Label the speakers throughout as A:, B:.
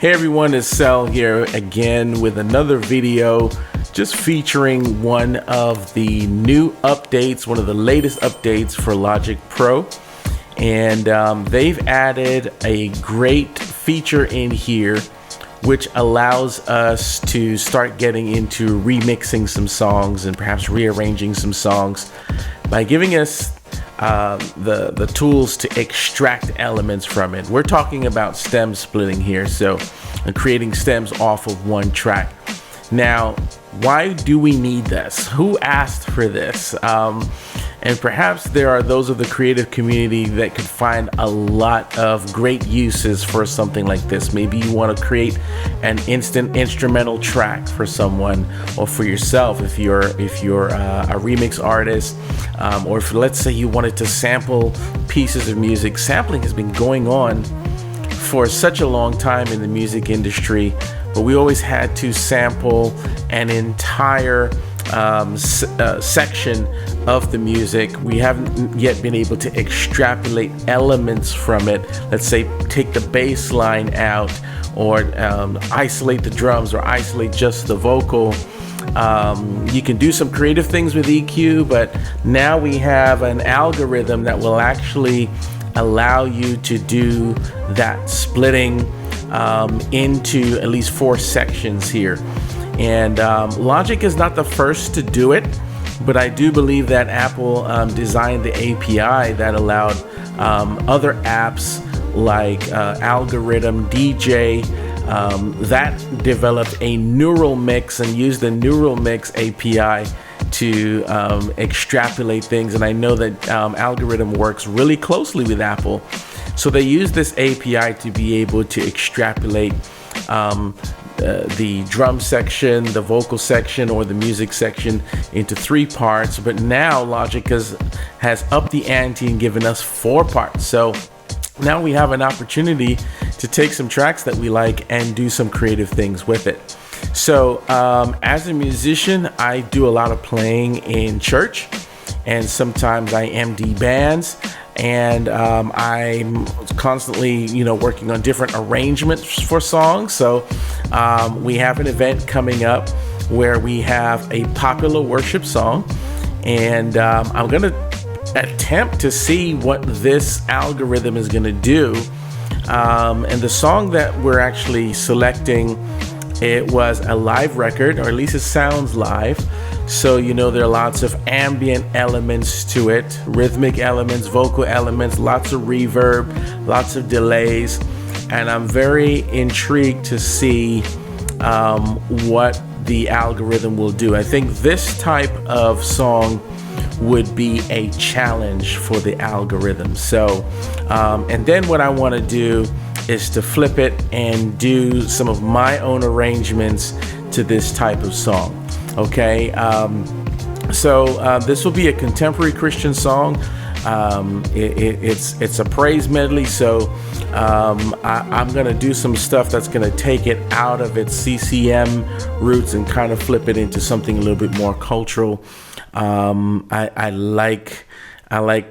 A: Hey everyone, it's Sel here again with another video just featuring one of the new updates, one of the latest updates for Logic Pro. And they've added a great feature in here which allows us to start getting into remixing some songs and perhaps rearranging some songs by giving us the tools to extract elements from it. We're talking about stem splitting here, so creating stems off of one track. Now, why do we need this? Who asked for this? And perhaps there are those of the creative community that could find a lot of great uses for something like this. Maybe you want to create an instant instrumental track for someone or for yourself if you're a remix artist, or if, let's say, you wanted to sample pieces of music. Sampling has been going on for such a long time in the music industry, but we always had to sample an entire section of the music. We haven't yet been able to extrapolate elements from it. Let's say take the bass line out, or isolate the drums, or isolate just the vocal. You can do some creative things with EQ, but now we have an algorithm that will actually allow you to do that splitting into at least 4 sections here. And Logic is not the first to do it, but I do believe that Apple designed the API that allowed other apps like Algorithm, DJ, that developed a neural mix and used the neural mix API to extrapolate things. And I know that Algorithm works really closely with Apple. So they use this API to be able to extrapolate the drum section, the vocal section, or the music section into 3 parts. But now Logic has upped the ante and given us 4 parts. So now we have an opportunity to take some tracks that we like and do some creative things with it. So as a musician, I do a lot of playing in church, and sometimes I MD bands. And I'm constantly, working on different arrangements for songs. So we have an event coming up where we have a popular worship song, and I'm going to attempt to see what this algorithm is going to do. And the song that we're actually selecting, it was a live record, or at least it sounds live. So, there are lots of ambient elements to it, rhythmic elements, vocal elements, lots of reverb, lots of delays. And I'm very intrigued to see what the algorithm will do. I think this type of song would be a challenge for the algorithm. So, and then what I want to do is to flip it and do some of my own arrangements to this type of song. Okay, so this will be a contemporary Christian song. It's a praise medley, so I'm gonna do some stuff that's gonna take it out of its CCM roots and kind of flip it into something a little bit more cultural. I like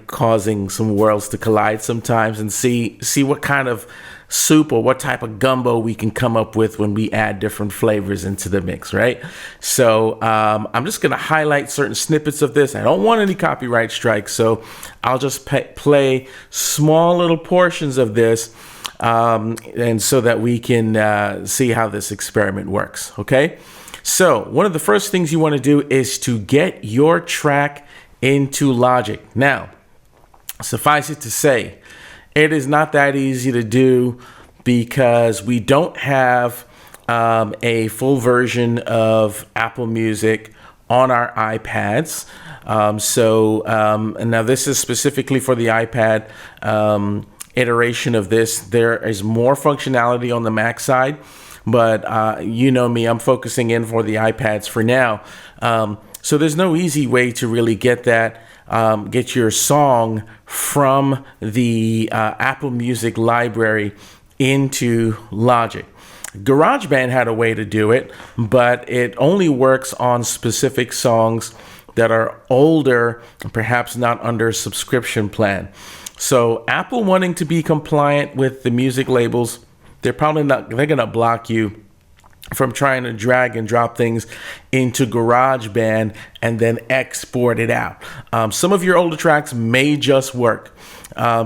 A: causing some worlds to collide sometimes and see what kind of soup or what type of gumbo we can come up with when we add different flavors into the mix, right? So I'm just gonna highlight certain snippets of this. I don't want any copyright strikes, so I'll just play small little portions of this, and so that we can see how this experiment works, okay? So one of the first things you want to do is to get your track into Logic. Now, suffice it to say, it is not that easy to do because we don't have a full version of Apple Music on our iPads. And now this is specifically for the iPad iteration of this. There is more functionality on the Mac side, but you know me, I'm focusing in for the iPads for now. So there's no easy way to really get that. Get your song from the Apple Music library into Logic. GarageBand had a way to do it, but it only works on specific songs that are older, perhaps not under a subscription plan. So Apple, wanting to be compliant with the music labels, they're going to block you from trying to drag and drop things into GarageBand and then export it out. Some of your older tracks may just work.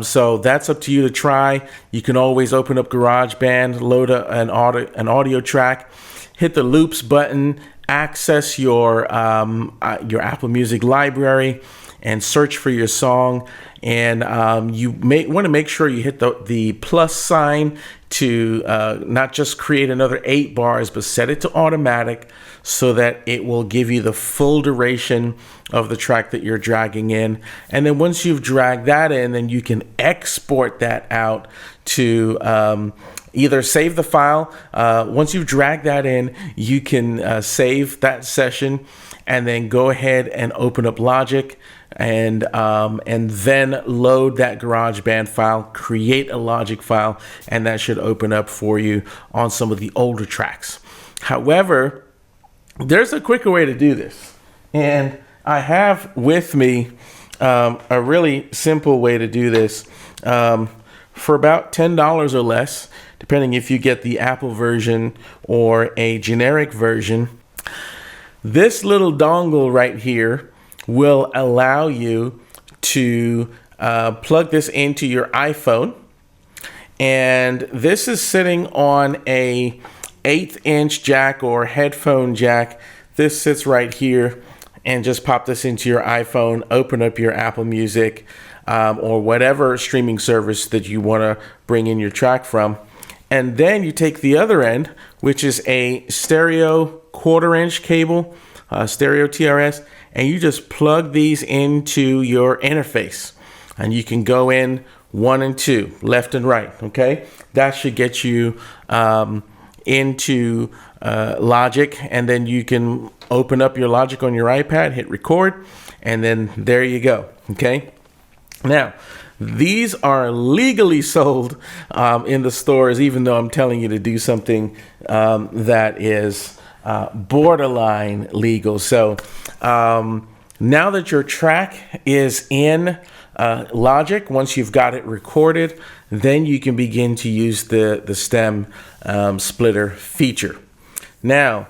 A: So that's up to you to try. You can always open up GarageBand, load an audio track, hit the loops button, access your Apple Music library, and search for your song. And you may want to make sure you hit the plus sign to not just create another 8 bars, but set it to automatic so that it will give you the full duration of the track that you're dragging in. And then once you've dragged that in, then you can export that out to either save the file. Once you've dragged that in, you can save that session and then go ahead and open up Logic and then load that GarageBand file, create a Logic file, and that should open up for you on some of the older tracks. However, there's a quicker way to do this, and I have with me a really simple way to do this for about $10 or less, depending if you get the Apple version or a generic version. This little dongle right here will allow you to plug this into your iPhone, and this is sitting on a 1/8" jack or headphone jack. This sits right here, and just pop this into your iPhone, open up your Apple Music or whatever streaming service that you want to bring in your track from, and then you take the other end, which is a stereo 1/4" cable, stereo TRS, and you just plug these into your interface, and you can go in 1 and 2, left and right. Okay, that should get you into Logic, and then you can open up your Logic on your iPad, hit record, and then there you go. Okay, now these are legally sold in the stores, even though I'm telling you to do something that is borderline legal. So now that your track is in Logic, once you've got it recorded, then you can begin to use the stem splitter feature. Now,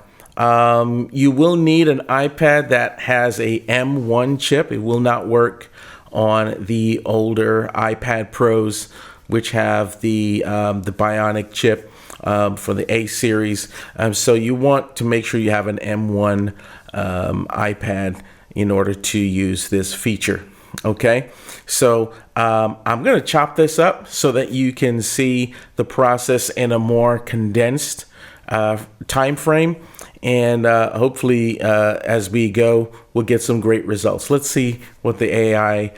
A: you will need an iPad that has a M1 chip. It will not work on the older iPad Pros, which have the Bionic chip for the A series. So you want to make sure you have an M1 iPad in order to use this feature. Okay, so I'm going to chop this up so that you can see the process in a more condensed time frame, and hopefully as we go, we'll get some great results. Let's see what the AI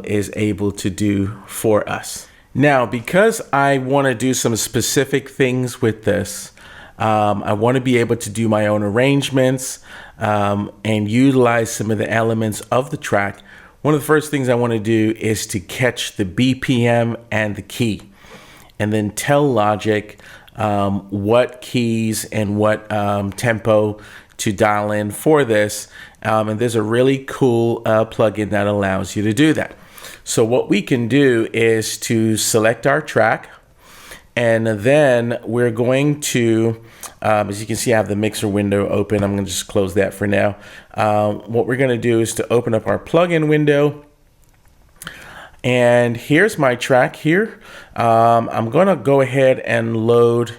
A: is able to do for us. Now, because I want to do some specific things with this, I want to be able to do my own arrangements and utilize some of the elements of the track. One of the first things I want to do is to catch the BPM and the key, and then tell Logic what keys and what tempo to dial in for this. And there's a really cool plugin that allows you to do that. So what we can do is to select our track, and then we're going to, as you can see, I have the mixer window open. I'm going to just close that for now. What we're going to do is to open up our plugin window, and here's my track here. I'm going to go ahead and load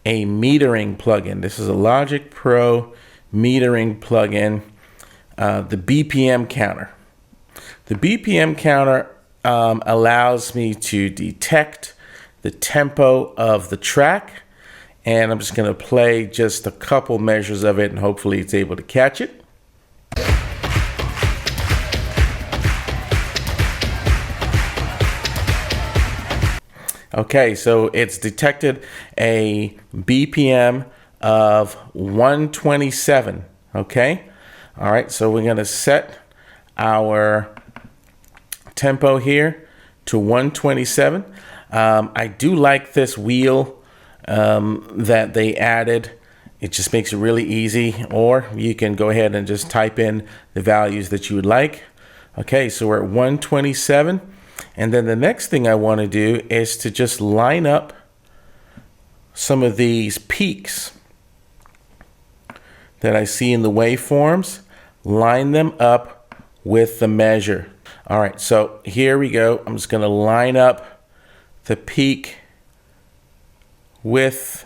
A: a metering plugin. This is a Logic Pro metering plugin, the BPM counter. The BPM counter allows me to detect the tempo of the track, and I'm just going to play just a couple measures of it, and hopefully it's able to catch it. Okay, so it's detected a BPM of 127. Okay, all right, so we're going to set our tempo here to 127. I do like this wheel that they added. It just makes it really easy, or you can go ahead and just type in the values that you would like. Okay, so we're at 127, and then the next thing I want to do is to just line up some of these peaks that I see in the waveforms, line them up with the measure. All right, so here we go. I'm just gonna line up the peak with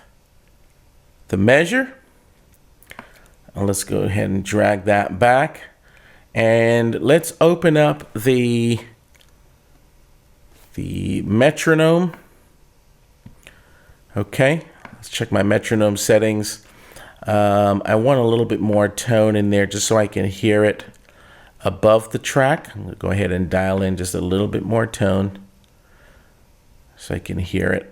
A: the measure. And let's go ahead and drag that back. And let's open up the metronome. Okay, let's check my metronome settings. I want a little bit more tone in there just so I can hear it above the track. I'm gonna go ahead and dial in just a little bit more tone so I can hear it.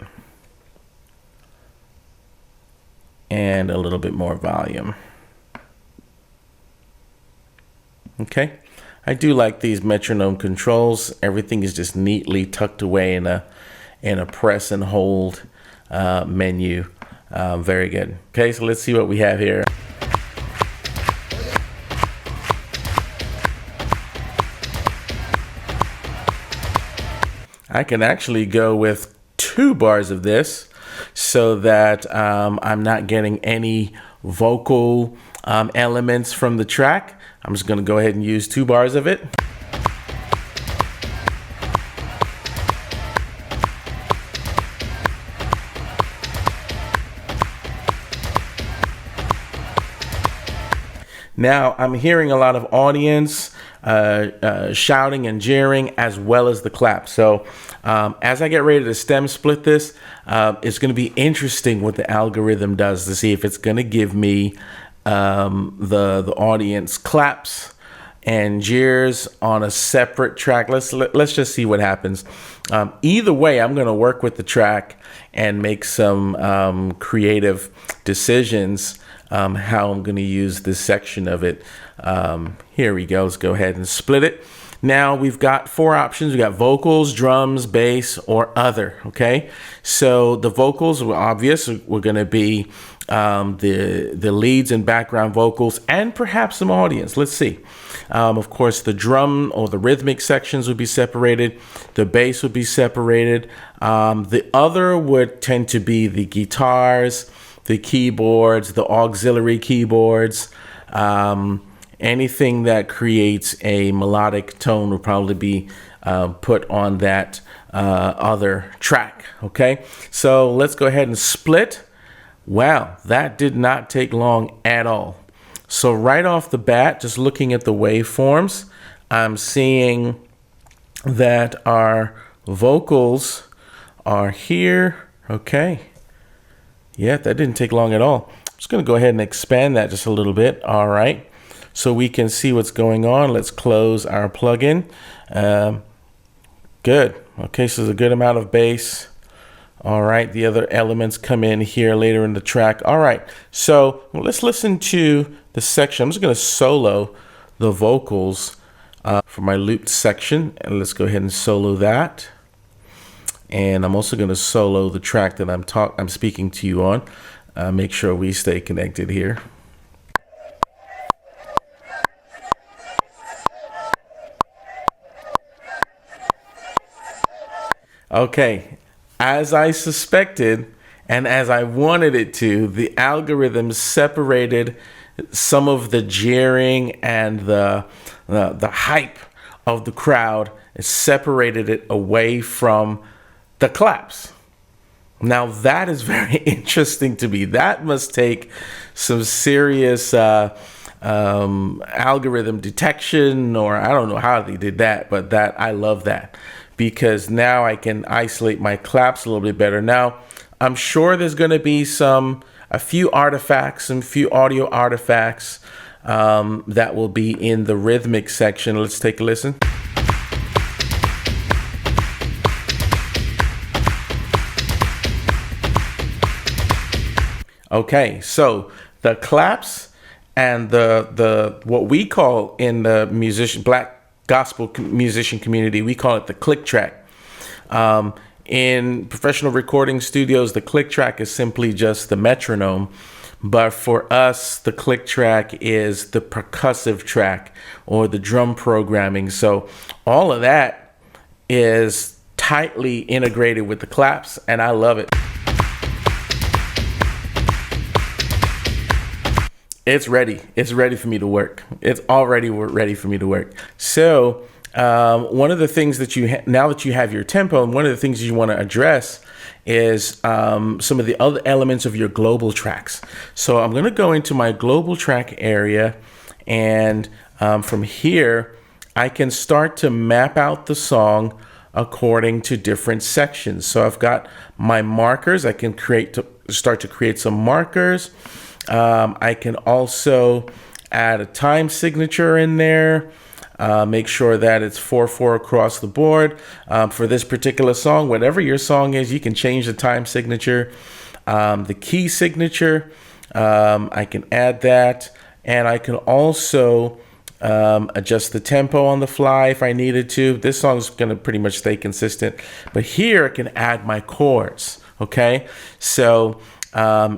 A: And a little bit more volume. Okay, I do like these metronome controls. Everything is just neatly tucked away in a press and hold menu. Very good. Okay, so let's see what we have here. I can actually go with 2 bars of this so that I'm not getting any vocal elements from the track. I'm just going to go ahead and use 2 bars of it. Now I'm hearing a lot of audience shouting and jeering as well as the clap. So as I get ready to stem split this, it's going to be interesting what the algorithm does to see if it's going to give me the audience claps and jeers on a separate track. Let's just see what happens. Either way, I'm going to work with the track and make some creative decisions how I'm going to use this section of it. Here we go. Let's go ahead and split it. Now we've got 4 options. We got vocals, drums, bass, or other. Okay, so the vocals were obvious. We're going to be the leads and background vocals, and perhaps some audience. Let's see. Of course, the drum or the rhythmic sections would be separated. The bass would be separated. The other would tend to be the guitars, the keyboards, the auxiliary keyboards. Anything that creates a melodic tone will probably be put on that other track. Okay, so let's go ahead and split. Wow, that did not take long at all. So right off the bat, just looking at the waveforms, I'm seeing that our vocals are here. Okay, yeah, that didn't take long at all. I'm just going to go ahead and expand that just a little bit. All right, so we can see what's going on. Let's close our plugin. Good. Okay, so there's a good amount of bass. All right, the other elements come in here later in the track. All right, so let's listen to the section. I'm just going to solo the vocals for my looped section, and let's go ahead and solo that. And I'm also going to solo the track that I'm speaking to you on. Make sure we stay connected here. Okay, as I suspected and as I wanted it to, the algorithm separated some of the jeering and the hype of the crowd. It separated it away from the claps. Now that is very interesting to me. That must take some serious algorithm detection, or I don't know how they did that, but I love that, because now I can isolate my claps a little bit better. Now, I'm sure there's going to be a few artifacts, some few audio artifacts that will be in the rhythmic section. Let's take a listen. Okay, so the claps and the what we call in the black gospel musician community, we call it the click track. In professional recording studios, the click track is simply just the metronome. But for us, the click track is the percussive track or the drum programming. So all of that is tightly integrated with the claps, and I love it. It's ready. It's ready for me to work. It's already ready for me to work. So one of the things that now that you have your tempo, and one of the things you want to address is some of the other elements of your global tracks. So I'm going to go into my global track area, and from here, I can start to map out the song according to different sections. So I've got my markers. I can start to create some markers. I can also add a time signature in there. Make sure that it's 4/4 across the board. For this particular song, whatever your song is, you can change the time signature. The key signature, I can add that. And I can also adjust the tempo on the fly if I needed to. This song's going to pretty much stay consistent. But here I can add my chords, okay? So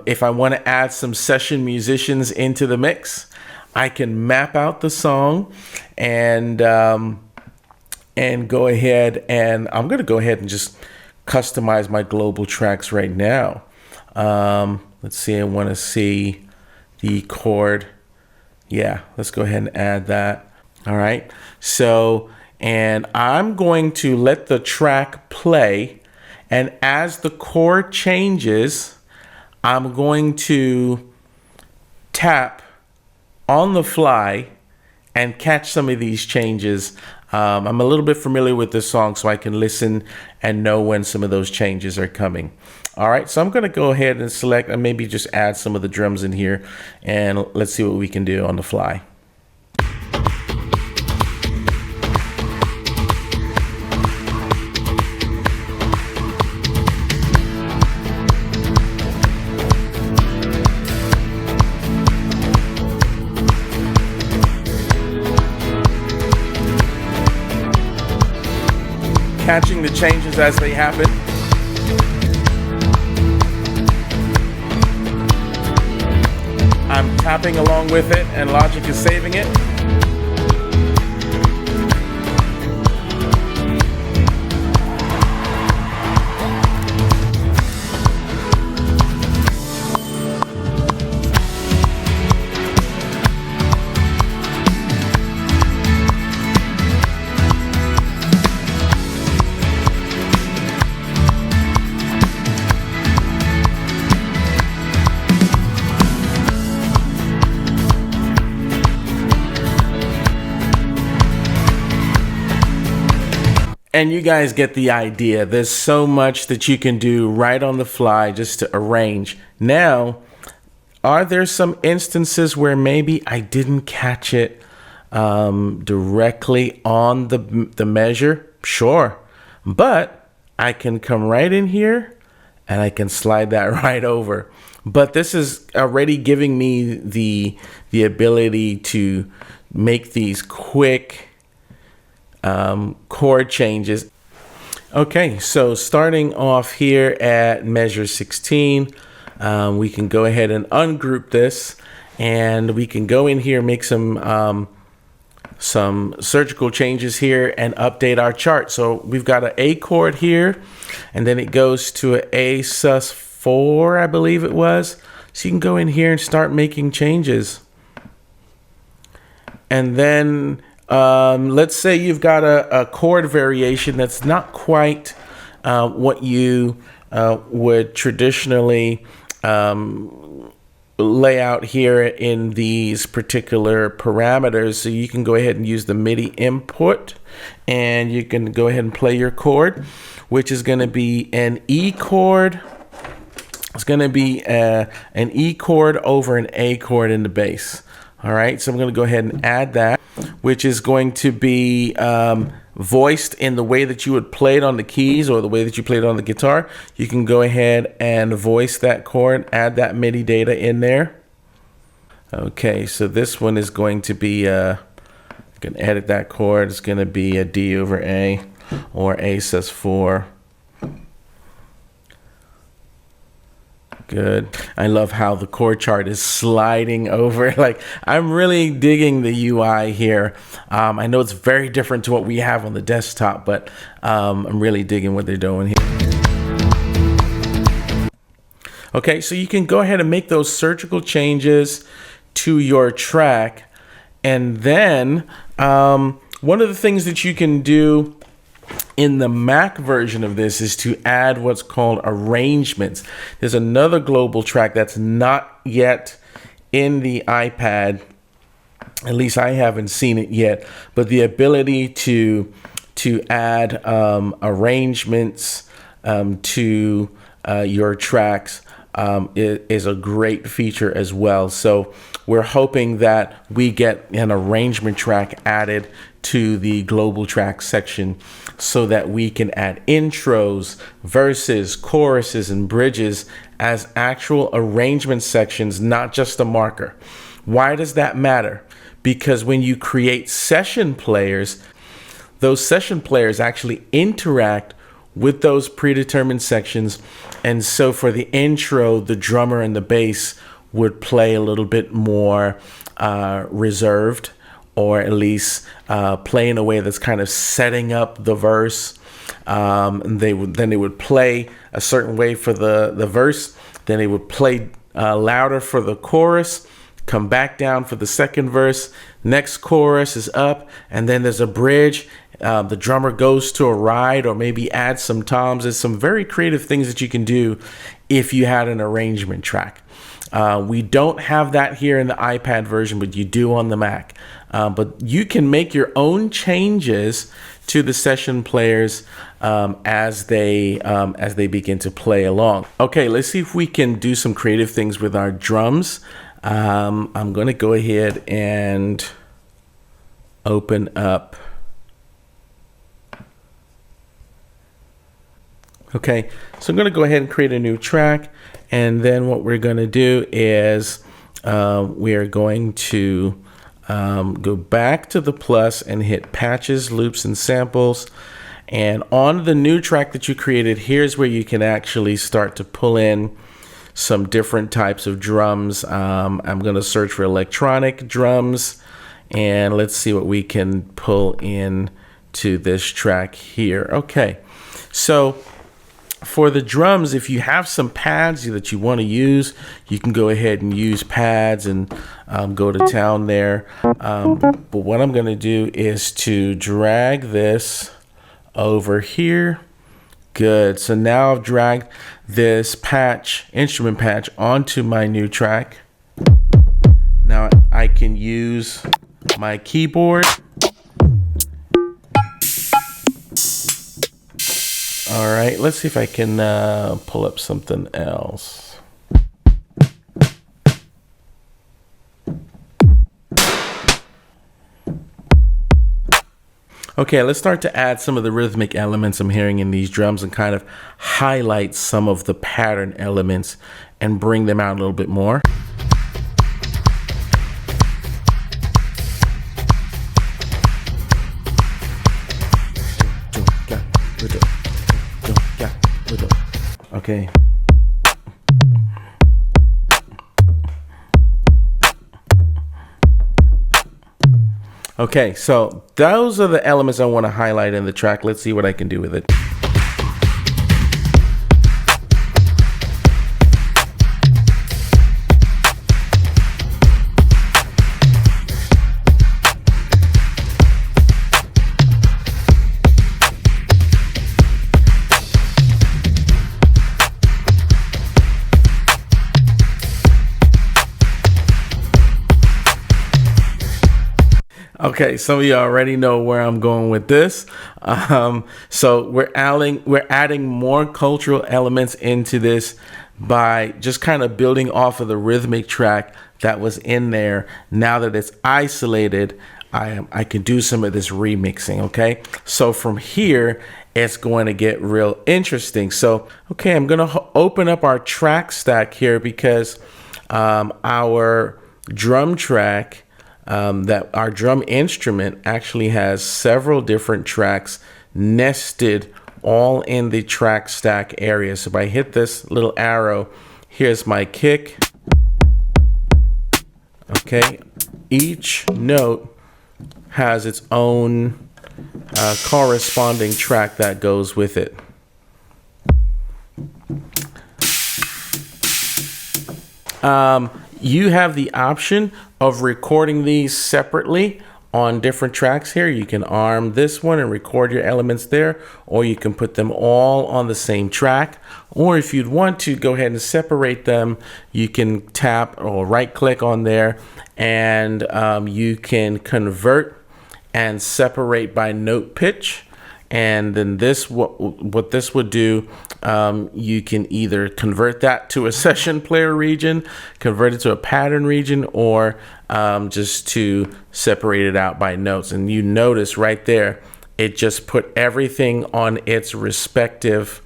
A: if I want to add some session musicians into the mix, I can map out the song and go ahead, and I'm going to go ahead and just customize my global tracks right now. Let's see, I want to see the chord. Yeah, let's go ahead and add that. All right. So, and I'm going to let the track play, and as the chord changes, I'm going to tap on the fly and catch some of these changes. I'm a little bit familiar with this song, so I can listen and know when some of those changes are coming. All right, so I'm going to go ahead and select and maybe just add some of the drums in here, and let's see what we can do on the fly. Catching the changes as they happen. I'm tapping along with it, and Logic is saving it. And you guys get the idea. There's so much that you can do right on the fly just to arrange. Now, are there some instances where maybe I didn't catch it directly on the measure? Sure. But I can come right in here and I can slide that right over. But this is already giving me the ability to make these quick chord changes. Okay, so starting off here at measure 16, we can go ahead and ungroup this, and we can go in here, make some surgical changes here and update our chart. So we've got an A chord here, and then it goes to an A sus4, I believe it was. So you can go in here and start making changes. And then let's say you've got a chord variation that's not quite what you would traditionally lay out here in these particular parameters. So you can go ahead and use the MIDI input, and you can go ahead and play your chord, which is going to be an E chord. It's going to be an E chord over an A chord in the bass. All right, so I'm going to go ahead and add that, which is going to be voiced in the way that you would play it on the keys or the way that you play it on the guitar. You can go ahead and voice that chord, add that MIDI data in there. Okay, so this one is going to be, I can edit that chord. It's going to be a D over A or A sus4. Good. I love how the chord chart is sliding over. Like, I'm really digging the UI here. I know it's very different to what we have on the desktop, but I'm really digging what they're doing here. Okay, so you can go ahead and make those surgical changes to your track. And then one of the things that you can do in the Mac version of this is to add what's called arrangements. There's another global track that's not yet in the iPad. At least I haven't seen it yet, but the ability to add arrangements to your tracks is a great feature as well. So we're hoping that we get an arrangement track added to the global track section so that we can add intros, verses, choruses, and bridges as actual arrangement sections, not just a marker. Why does that matter? Because when you create session players, those session players actually interact with those predetermined sections. And so for the intro, the drummer and the bass would play a little bit more reserved, or at least play in a way that's kind of setting up the verse. They would play a certain way for the verse. Then they would play louder for the chorus, come back down for the second verse. Next chorus is up, and then there's a bridge. The drummer goes to a ride, or maybe adds some toms. There's some very creative things that you can do if you had an arrangement track. We don't have that here in the iPad version, but you do on the Mac. But you can make your own changes to the session players as they begin to play along. Okay, let's see if we can do some creative things with our drums. I'm going to go ahead and open up. Okay, so I'm going to go ahead and create a new track, and then what we're going to do is we are going to go back to the plus and hit patches, loops, and samples. And on the new track that you created, here's where you can actually start to pull in some different types of drums. I'm going to search for electronic drums, and let's see what we can pull in to this track here. Okay, so for the drums, if you have some pads that you want to use, you can go ahead and use pads and go to town there. But what I'm going to do is to drag this over here. Good. So now I've dragged this patch, instrument patch, onto my new track. Now I can use my keyboard. All right, let's see if I can pull up something else. Okay, let's start to add some of the rhythmic elements I'm hearing in these drums and kind of highlight some of the pattern elements and bring them out a little bit more. Okay. Okay, so those are the elements I want to highlight in the track. Let's see what I can do with it. Okay, some of you already know where I'm going with this. So we're adding more cultural elements into this by just kind of building off of the rhythmic track that was in there. Now that it's isolated, I can do some of this remixing. Okay, so from here it's going to get real interesting. So okay, I'm going to open up our track stack here because our drum track, that our drum instrument actually has several different tracks nested all in the track stack area. So if I hit this little arrow, here's my kick. Okay, each note has its own corresponding track that goes with it. You have the option of recording these separately on different tracks here. You can arm this one and record your elements there, or you can put them all on the same track. Or if you'd want to go ahead and separate them, you can tap or right click on there, and you can convert and separate by note pitch. And then this, what this would do, you can either convert that to a session player region, convert it to a pattern region, or just to separate it out by notes. And you notice right there, it just put everything on its respective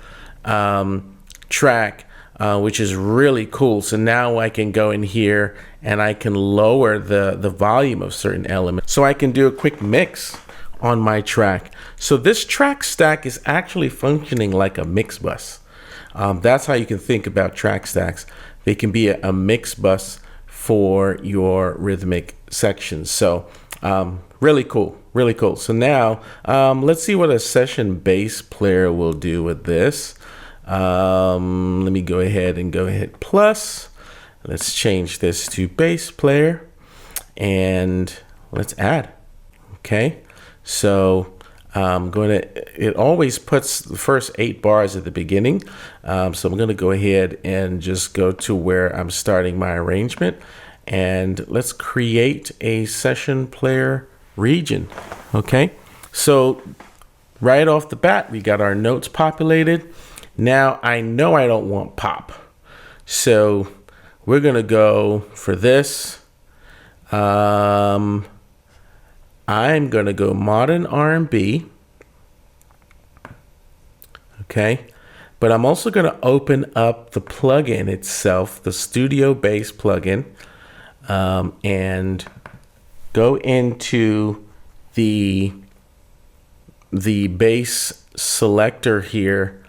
A: track, which is really cool. So now I can go in here and I can lower the volume of certain elements. So I can do a quick mix on my track. So this track stack is actually functioning like a mix bus. That's how you can think about track stacks. They can be a mix bus for your rhythmic sections. So really cool, really cool. So now let's see what a session bass player will do with this. Let me go ahead plus. Let's change this to bass player and let's add. Okay. So it always puts the first 8 bars at the beginning. So I'm going to go ahead and just go to where I'm starting my arrangement, and let's create a session player region. Okay. So right off the bat, we got our notes populated. Now I know I don't want pop. So we're going to go for this. I'm going to go modern R&B. Okay. But I'm also going to open up the plugin itself, the Studio Bass plugin, and go into the bass selector here.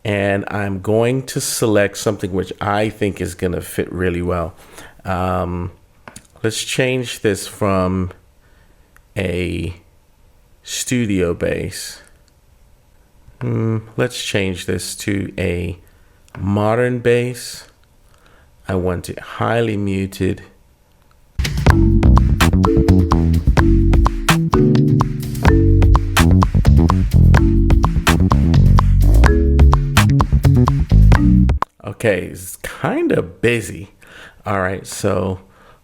A: And I'm going to select something which I think is going to fit really well. Let's change this from a studio bass. Let's change this to a modern bass. I want it highly muted. Okay, it's kind of busy. All right, so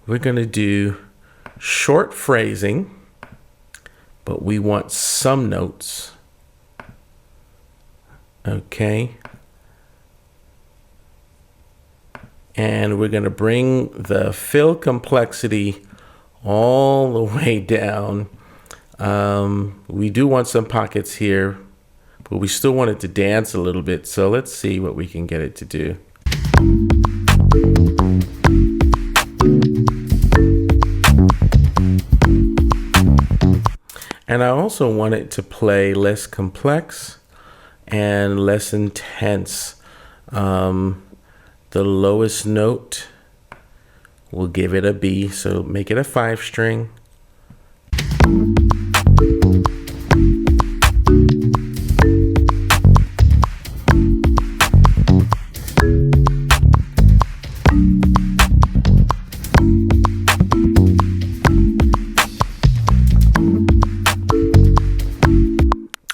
A: we're gonna do short phrasing, but we want some notes. Okay. And we're going to bring the fill complexity all the way down. We do want some pockets here, but we still want it to dance a little bit. So let's see what we can get it to do. And I also want it to play less complex and less intense. The lowest note, we'll give it a B, so make it a 5-string.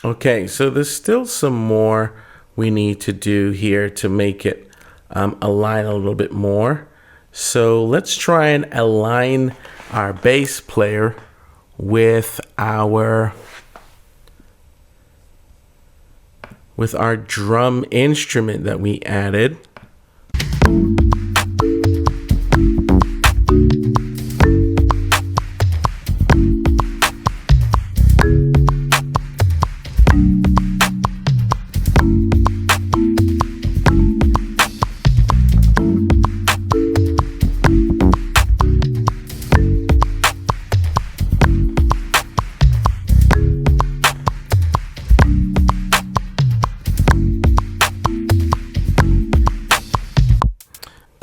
A: Okay, so there's still some more we need to do here to make it align a little bit more. So let's try and align our bass player with our drum instrument that we added.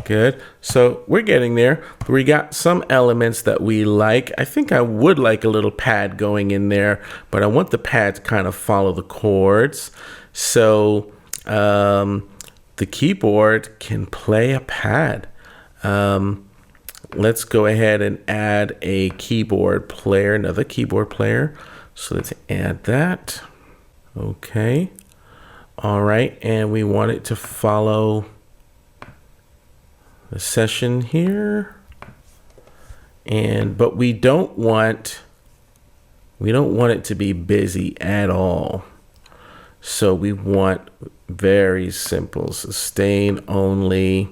A: Good. So we're getting there. We got some elements that we like. I think I would like a little pad going in there, but I want the pad to kind of follow the chords. So the keyboard can play a pad. let's go ahead and add a keyboard player, another keyboard player. So let's add that. Okay. All right. And we want it to follow the session here. But we don't want it to be busy at all. So we want very simple, sustain only,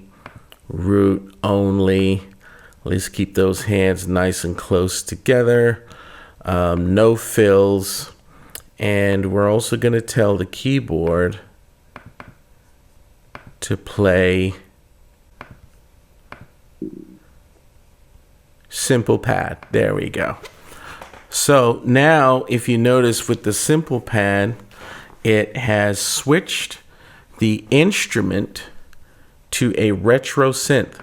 A: root only. Let's keep those hands nice and close together. No fills. And we're also going to tell the keyboard to play simple pad. There we go. So now if you notice with the simple pad, it has switched the instrument to a retro synth.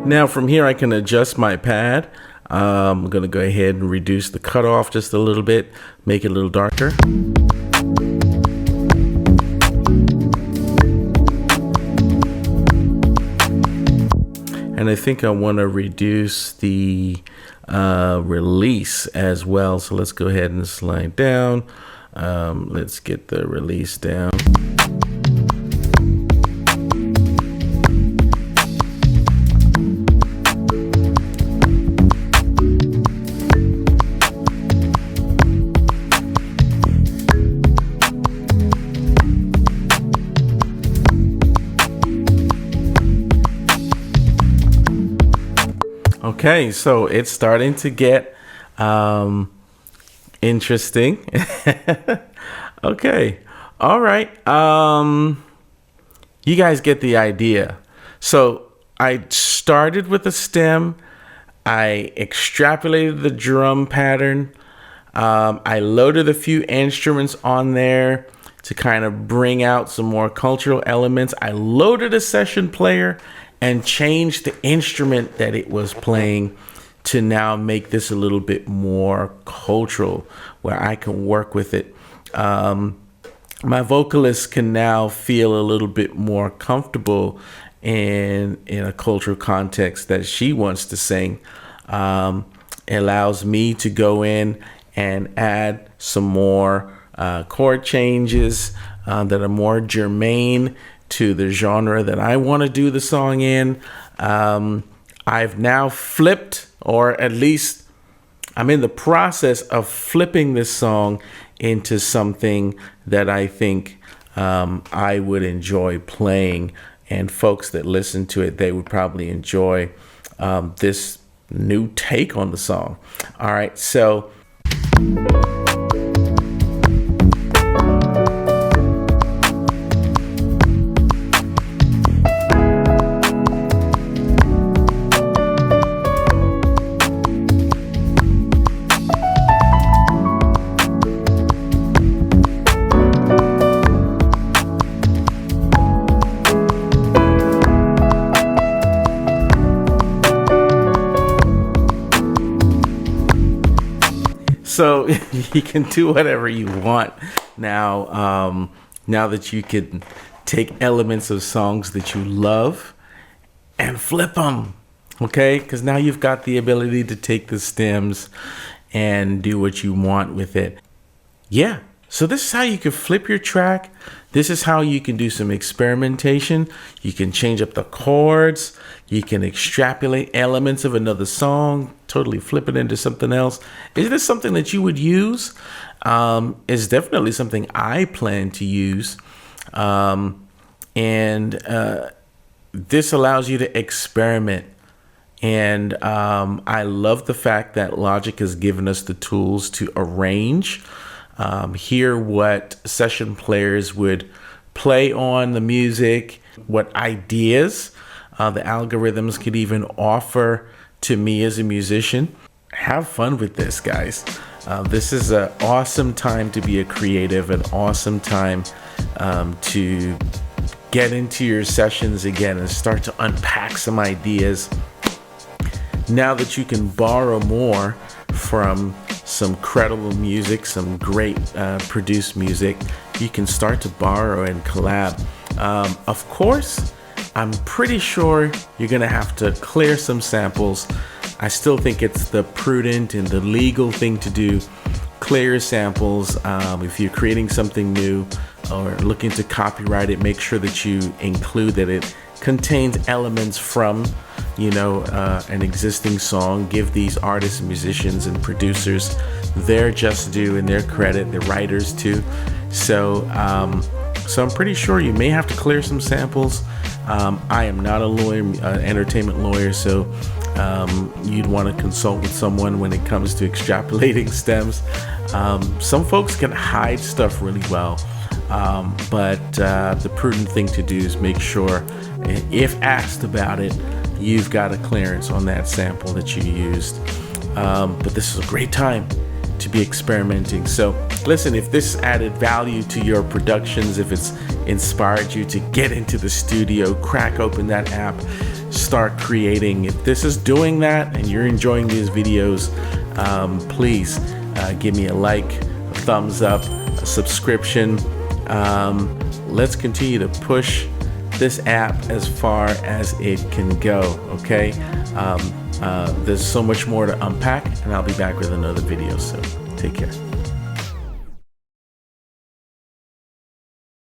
A: Now from here I can adjust my pad. I'm going to go ahead and reduce the cutoff just a little bit, make it a little darker. And I think I want to reduce the release as well. So let's go ahead and slide down. Let's get the release down. Okay, so it's starting to get interesting. Okay, all right. You guys get the idea. So I started with a stem. I extrapolated the drum pattern. I loaded a few instruments on there to kind of bring out some more cultural elements. I loaded a session player and changed the instrument that it was playing to now make this a little bit more cultural, where I can work with it. My vocalist can now feel a little bit more comfortable in a cultural context that she wants to sing. It allows me to go in and add some more chord changes that are more germane to the genre that I want to do the song in. I've now flipped, or at least I'm in the process of flipping this song into something that I think I would enjoy playing, and folks that listen to it, they would probably enjoy this new take on the song. All right, so So you can do whatever you want now. Now that you can take elements of songs that you love and flip them, okay? Because now you've got the ability to take the stems and do what you want with it. Yeah. So this is how you can flip your track. This is how you can do some experimentation. You can change up the chords. You can extrapolate elements of another song, totally flip it into something else. Is this something that you would use? It's definitely something I plan to use. This allows you to experiment. And I love the fact that Logic has given us the tools to arrange. Hear what session players would play on the music, what ideas the algorithms could even offer to me as a musician. Have fun with this, guys. This is an awesome time to be a creative, an awesome time to get into your sessions again and start to unpack some ideas. Now that you can borrow more from some credible music, some great produced music, you can start to borrow and collab. Of course, I'm pretty sure you're gonna have to clear some samples. I still think it's the prudent and the legal thing to do. Clear your samples. If you're creating something new or looking to copyright it, make sure that you include that it contains elements from, an existing song. Give these artists, musicians, and producers their just due and their credit, the writers too. So I'm pretty sure you may have to clear some samples. I am not a lawyer, entertainment lawyer, so you'd want to consult with someone when it comes to extrapolating stems. Some folks can hide stuff really well, but the prudent thing to do is make sure, if asked about it, you've got a clearance on that sample that you used. But this is a great time to be experimenting. So listen, if this added value to your productions, if it's inspired you to get into the studio, crack open that app, start creating. If this is doing that and you're enjoying these videos, please give me a like, a thumbs up, a subscription. Let's continue to push this app as far as it can go, okay? There's so much more to unpack, and I'll be back with another video, so take care.